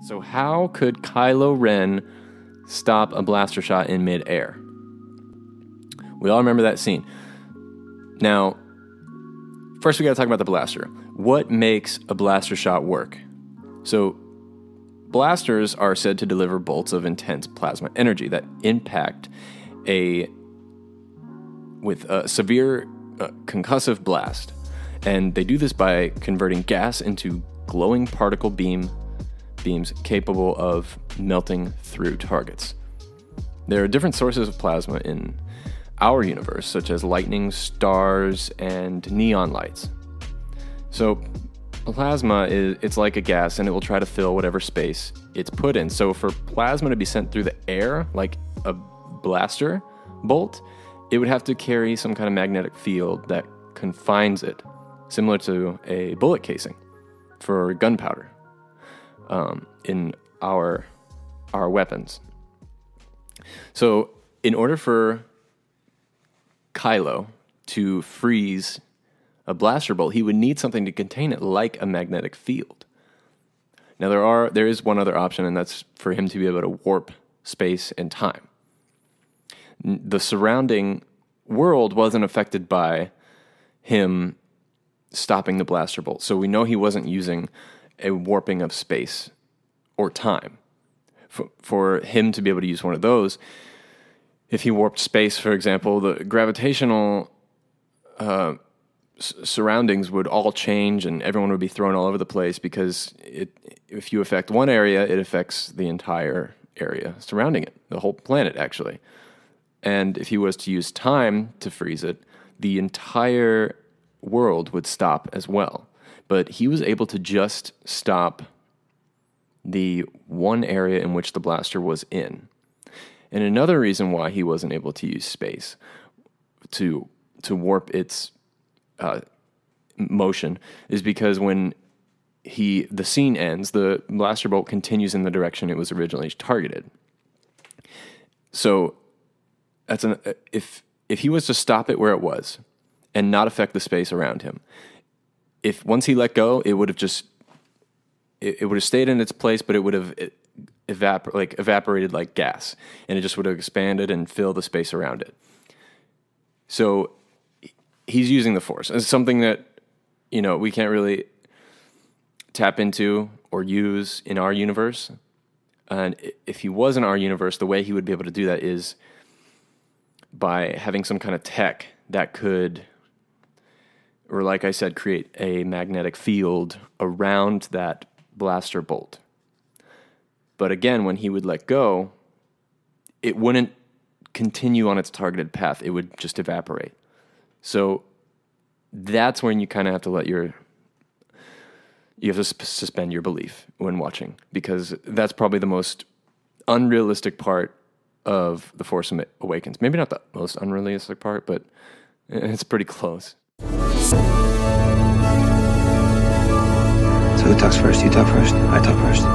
So how could Kylo Ren stop a blaster shot in midair? We all remember that scene. Now, first we got to talk about the blaster. What makes a blaster shot work? So, blasters are said to deliver bolts of intense plasma energy that impact with a severe concussive blast. And they do this by converting gas into glowing particle beams capable of melting through targets. There are different sources of plasma in our universe, such as lightning, stars, and neon lights. So plasma it's like a gas, and it will try to fill whatever space it's put in. So for plasma to be sent through the air, like a blaster bolt, it would have to carry some kind of magnetic field that confines it, similar to a bullet casing for gunpowder in our weapons. So in order for Kylo to freeze a blaster bolt, he would need something to contain it, like a magnetic field. Now there is one other option, and that's for him to be able to warp space and time. The surrounding world wasn't affected by him stopping the blaster bolt, so we know he wasn't using a warping of space or time. For him to be able to use one of those, if he warped space, for example, the gravitational surroundings would all change and everyone would be thrown all over the place, because if you affect one area, it affects the entire area surrounding it, the whole planet, actually. And if he was to use time to freeze it, the entire world would stop as well. But he was able to just stop the one area in which the blaster was in. And another reason why he wasn't able to use space to warp its motion is because when the scene ends, the blaster bolt continues in the direction it was originally targeted. So if he was to stop it where it was and not affect the space around him, once he let go, it would have just it would have stayed in its place, but it would have evaporated like gas, and it just would have expanded and filled the space around it. So he's using the Force. It's something that we can't really tap into or use in our universe. And if he was in our universe, the way he would be able to do that is by having some kind of tech that could, or like I said, create a magnetic field around that blaster bolt. But again, when he would let go, it wouldn't continue on its targeted path. It would just evaporate. So that's when you kind of have to suspend your belief when watching, because that's probably the most unrealistic part of The Force Awakens. Maybe not the most unrealistic part, but it's pretty close. So who talks first? You talk first? I talk first.